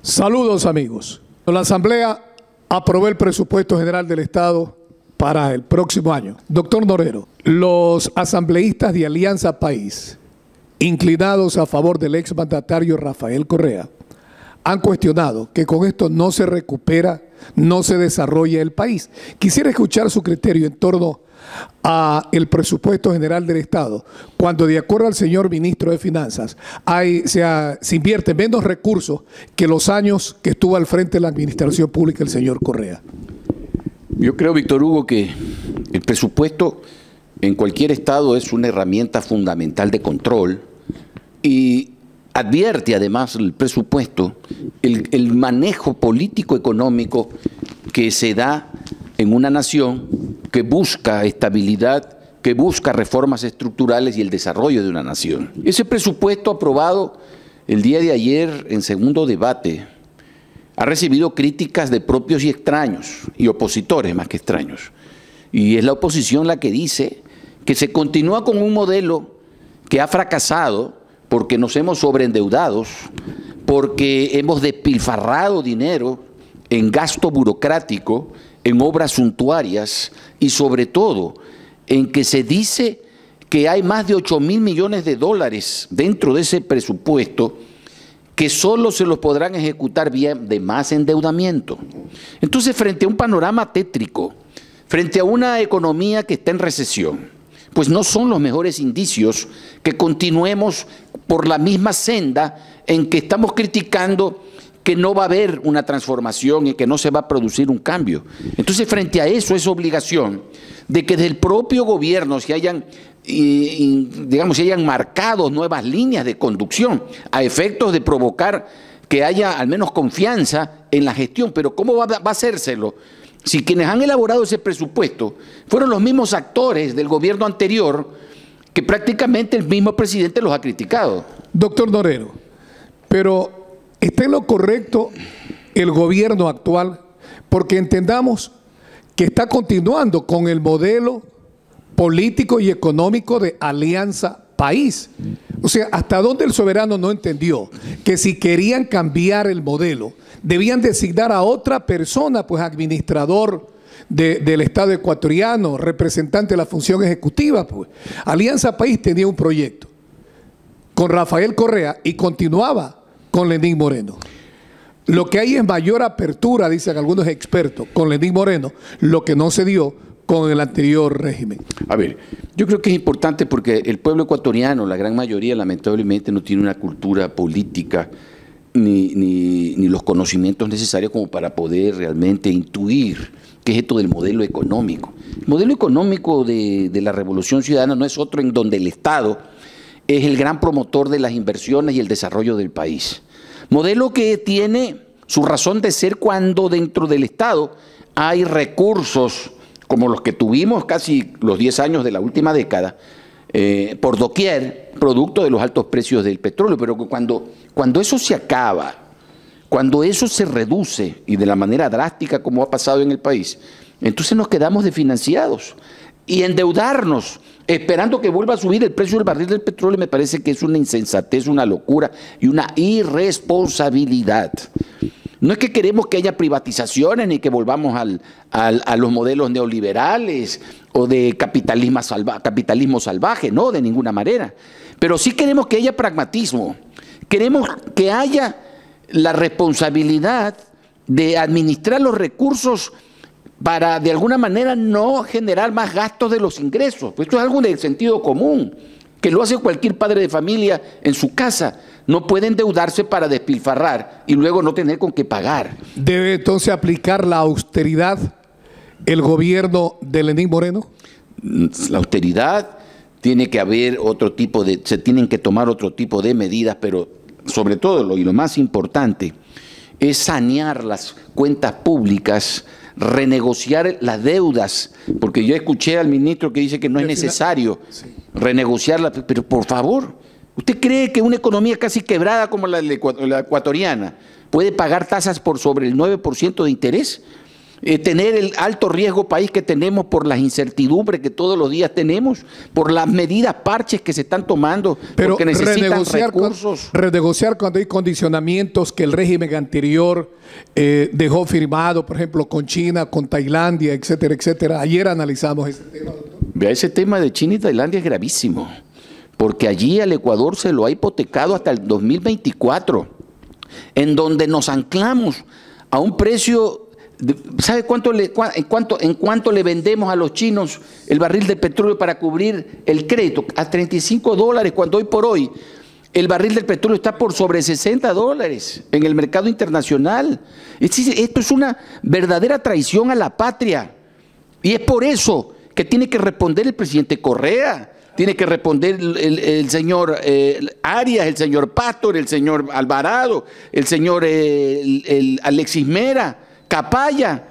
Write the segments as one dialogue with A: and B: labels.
A: Saludos, amigos. La Asamblea aprobó el presupuesto general del Estado para el próximo año. Doctor Norero, los asambleístas de Alianza País, inclinados a favor del exmandatario Rafael Correa, han cuestionado que con esto no se recupera, no se desarrolla el país. Quisiera escuchar su criterio en torno a el presupuesto general del Estado, cuando de acuerdo al señor ministro de Finanzas se invierte menos recursos que los años que estuvo al frente de la administración pública el señor Correa.
B: Yo creo, Víctor Hugo, que el presupuesto en cualquier estado es una herramienta fundamental de control y advierte además el presupuesto el manejo político-económico que se da en una nación que busca estabilidad, que busca reformas estructurales y el desarrollo de una nación. Ese presupuesto aprobado el día de ayer en segundo debate ha recibido críticas de propios y extraños, y opositores más que extraños. Y es la oposición la que dice que se continúa con un modelo que ha fracasado porque nos hemos sobreendeudados, porque hemos despilfarrado dinero en gasto burocrático, en obras suntuarias y sobre todo en que se dice que hay más de 8.000 millones de dólares dentro de ese presupuesto que solo se los podrán ejecutar vía de más endeudamiento. Entonces, frente a un panorama tétrico, frente a una economía que está en recesión, pues no son los mejores indicios que continuemos por la misma senda en que estamos criticando que no va a haber una transformación y que no se va a producir un cambio. Entonces, frente a eso, es obligación de que desde el propio gobierno se hayan marcado nuevas líneas de conducción a efectos de provocar que haya al menos confianza en la gestión. Pero ¿cómo va a hacérselo si quienes han elaborado ese presupuesto fueron los mismos actores del gobierno anterior que prácticamente el mismo presidente los ha criticado?
A: Doctor Norero, pero ¿está en lo correcto el gobierno actual? Porque entendamos que está continuando con el modelo político y económico de Alianza País. O sea, ¿hasta dónde el soberano no entendió que si querían cambiar el modelo, debían designar a otra persona, pues administrador del Estado ecuatoriano, representante de la función ejecutiva? Pues Alianza País tenía un proyecto con Rafael Correa y continuaba con Lenín Moreno. Lo que hay es mayor apertura, dicen algunos expertos, con Lenín Moreno, lo que no se dio con el anterior régimen.
B: A ver, yo creo que es importante porque el pueblo ecuatoriano, la gran mayoría, lamentablemente, no tiene una cultura política ni los conocimientos necesarios como para poder realmente intuir qué es esto del modelo económico. El modelo económico de la Revolución Ciudadana no es otro en donde el Estado es el gran promotor de las inversiones y el desarrollo del país. Modelo que tiene su razón de ser cuando dentro del Estado hay recursos como los que tuvimos casi los 10 años de la última década, por doquier, producto de los altos precios del petróleo. Pero cuando eso se acaba, cuando eso se reduce y de la manera drástica como ha pasado en el país, entonces nos quedamos desfinanciados. Y endeudarnos, esperando que vuelva a subir el precio del barril del petróleo, me parece que es una insensatez, una locura y una irresponsabilidad. No es que queremos que haya privatizaciones ni que volvamos a los modelos neoliberales o de capitalismo salvaje, no, de ninguna manera. Pero sí queremos que haya pragmatismo, queremos que haya la responsabilidad de administrar los recursos para de alguna manera no generar más gastos de los ingresos. Pues esto es algo del sentido común, que lo hace cualquier padre de familia en su casa. No puede endeudarse para despilfarrar y luego no tener con qué pagar.
A: ¿Debe entonces aplicar la austeridad el gobierno de Lenín Moreno?
B: La austeridad, tiene que haber otro tipo de, se tienen que tomar otro tipo de medidas, pero sobre todo y lo más importante es sanear las cuentas públicas, renegociar las deudas, porque yo escuché al ministro que dice que no es necesario renegociarlas, pero por favor, ¿usted cree que una economía casi quebrada como la ecuatoriana puede pagar tasas por sobre el 9% de interés? tener el alto riesgo país que tenemos por las incertidumbres que todos los días tenemos, por las medidas parches que se están tomando,
A: pero
B: porque necesitan recursos.
A: Renegociar cuando hay condicionamientos que el régimen anterior dejó firmado, por ejemplo, con China, con Tailandia, etcétera, etcétera. Ayer analizamos ese tema, doctor.
B: Vea, ese tema de China y Tailandia es gravísimo, porque allí al Ecuador se lo ha hipotecado hasta el 2024, en donde nos anclamos a un precio. ¿Sabe en cuánto le vendemos a los chinos el barril de petróleo para cubrir el crédito? A $35, cuando hoy por hoy el barril del petróleo está por sobre $60 en el mercado internacional. Esto es una verdadera traición a la patria. Y es por eso que tiene que responder el presidente Correa, tiene que responder el señor Arias, el señor Pastor, el señor Alvarado, el señor Alexis Mera, Capaya,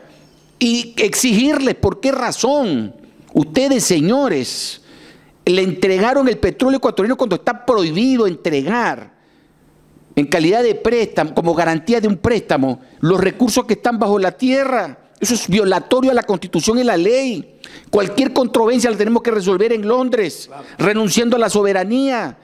B: y exigirles por qué razón ustedes, señores, le entregaron el petróleo ecuatoriano cuando está prohibido entregar en calidad de préstamo, como garantía de un préstamo, los recursos que están bajo la tierra. Eso es violatorio a la Constitución y la ley. Cualquier controversia la tenemos que resolver en Londres, renunciando a la soberanía.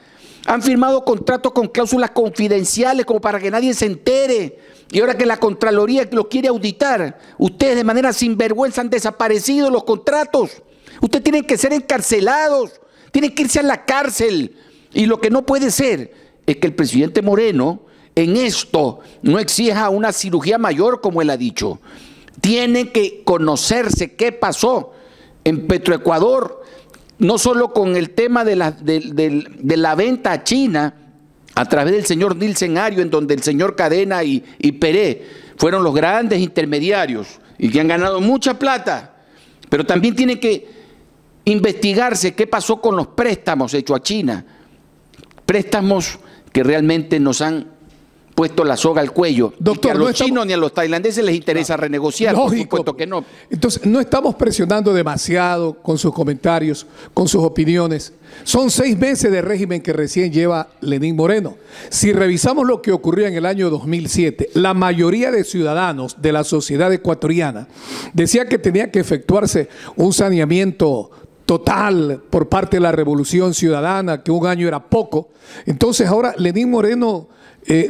B: Han firmado contratos con cláusulas confidenciales como para que nadie se entere. Y ahora que la Contraloría lo quiere auditar, ustedes de manera sinvergüenza han desaparecido los contratos. Ustedes tienen que ser encarcelados, tienen que irse a la cárcel. Y lo que no puede ser es que el presidente Moreno en esto no exija una cirugía mayor, como él ha dicho. Tiene que conocerse qué pasó en Petroecuador, no solo con el tema de la venta a China a través del señor Nielsen Ario, en donde el señor Cadena y Peré fueron los grandes intermediarios y que han ganado mucha plata, pero también tiene que investigarse qué pasó con los préstamos hechos a China, préstamos que realmente nos han puesto la soga al cuello.
A: Doctor,
B: y que a los chinos ni a los tailandeses les interesa renegociar,
A: lógico,
B: por supuesto que no.
A: Entonces, no estamos presionando demasiado con sus comentarios, con sus opiniones. Son 6 meses de régimen que recién lleva Lenín Moreno. Si revisamos lo que ocurrió en el año 2007, la mayoría de ciudadanos de la sociedad ecuatoriana decía que tenía que efectuarse un saneamiento total por parte de la Revolución Ciudadana, que un año era poco. Entonces ahora Lenín Moreno,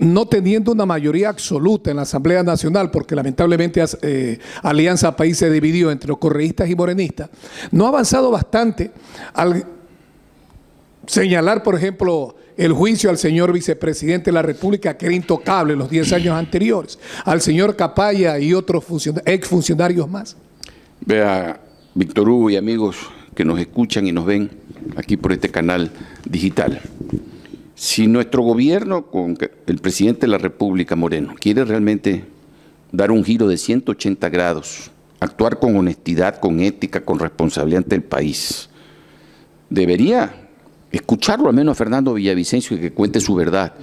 A: no teniendo una mayoría absoluta en la Asamblea Nacional, porque lamentablemente Alianza País se dividió entre los correístas y morenistas, no ha avanzado bastante al señalar, por ejemplo, el juicio al señor vicepresidente de la República, que era intocable en los 10 años anteriores, al señor Capaya y otros exfuncionarios más.
B: Vea, Víctor Hugo y amigos que nos escuchan y nos ven aquí por este canal digital. Si nuestro gobierno, con el presidente de la República, Moreno, quiere realmente dar un giro de 180 grados, actuar con honestidad, con ética, con responsabilidad ante el país, debería escucharlo al menos a Fernando Villavicencio y que cuente su verdad.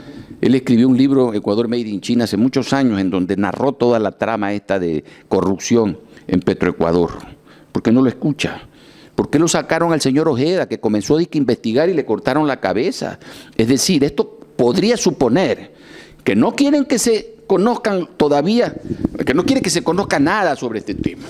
B: Él escribió un libro, Ecuador Made in China, hace muchos años, en donde narró toda la trama esta de corrupción en Petroecuador. ¿Por qué no lo escucha? ¿Por qué lo sacaron al señor Ojeda, que comenzó a investigar y le cortaron la cabeza? Es decir, esto podría suponer que no quieren que se conozcan todavía, que no quieren que se conozca nada sobre este tema.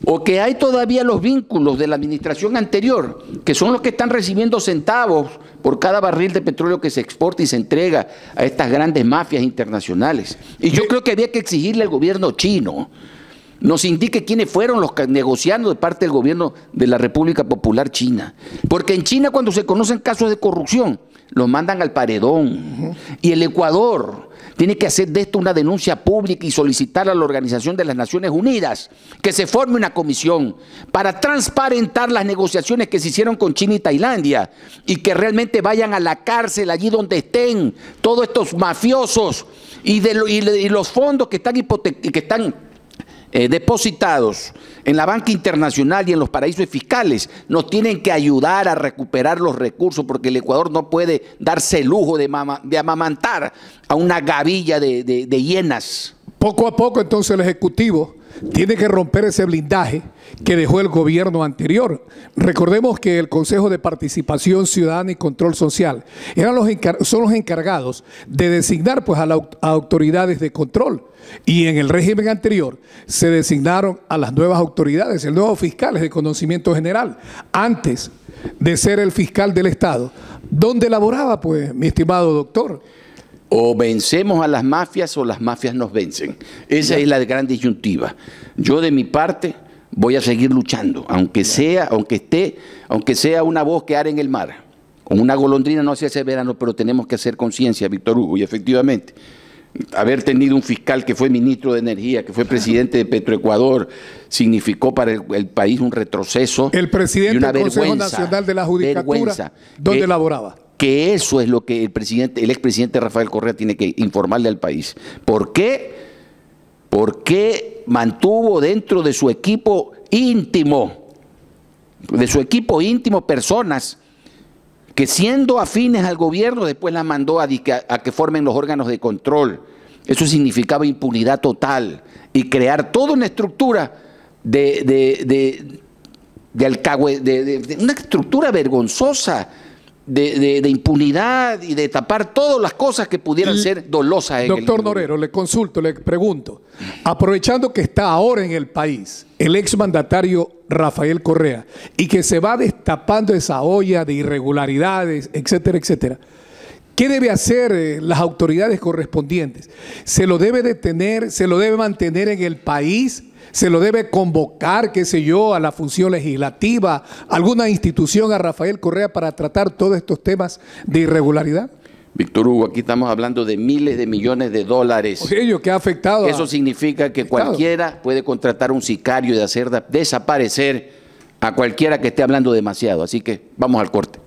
B: O que hay todavía los vínculos de la administración anterior, que son los que están recibiendo centavos por cada barril de petróleo que se exporta y se entrega a estas grandes mafias internacionales. Y yo creo que había que exigirle al gobierno chino nos indique quiénes fueron los negociando de parte del gobierno de la República Popular China. Porque en China, cuando se conocen casos de corrupción, los mandan al paredón. Y el Ecuador tiene que hacer de esto una denuncia pública y solicitar a la Organización de las Naciones Unidas que se forme una comisión para transparentar las negociaciones que se hicieron con China y Tailandia y que realmente vayan a la cárcel allí donde estén todos estos mafiosos y los fondos que están depositados en la banca internacional y en los paraísos fiscales nos tienen que ayudar a recuperar los recursos, porque el Ecuador no puede darse el lujo de amamantar a una gavilla de hienas.
A: Poco a poco entonces el Ejecutivo tiene que romper ese blindaje que dejó el gobierno anterior. Recordemos que el Consejo de Participación Ciudadana y Control Social son los encargados de designar pues, a autoridades de control. Y en el régimen anterior se designaron a las nuevas autoridades, el nuevo fiscal es de conocimiento general. Antes de ser el fiscal del Estado, ¿dónde laboraba, pues, mi estimado doctor?
B: O vencemos a las mafias o las mafias nos vencen. Esa es la gran disyuntiva. Yo de mi parte voy a seguir luchando, aunque sea una voz que ara en el mar. Con una golondrina no se hace verano, pero tenemos que hacer conciencia, Víctor Hugo, y efectivamente, haber tenido un fiscal que fue ministro de Energía, que fue presidente de Petroecuador, significó para el país un retroceso.
A: El presidente del Consejo Nacional de la Judicatura, ¿dónde laboraba?
B: Que eso es lo que el expresidente Rafael Correa tiene que informarle al país. ¿Por qué? Porque mantuvo dentro de su equipo íntimo, personas que siendo afines al gobierno después las mandó a que formen los órganos de control. Eso significaba impunidad total y crear toda una estructura de una estructura vergonzosa de impunidad y de tapar todas las cosas que pudieran ser dolosas en
A: Doctor Norero, le consulto, le pregunto, aprovechando que está ahora en el país el exmandatario Rafael Correa y que se va destapando esa olla de irregularidades, etcétera, etcétera, ¿qué debe hacer las autoridades correspondientes? ¿Se lo debe detener? ¿Se lo debe mantener en el país? ¿Se lo debe convocar, qué sé yo, a la función legislativa, alguna institución a Rafael Correa para tratar todos estos temas de irregularidad?
B: Víctor Hugo, aquí estamos hablando de miles de millones de dólares.
A: Ello que ha afectado.
B: Eso significa que cualquiera puede contratar un sicario y hacer desaparecer a cualquiera que esté hablando demasiado. Así que vamos al corte.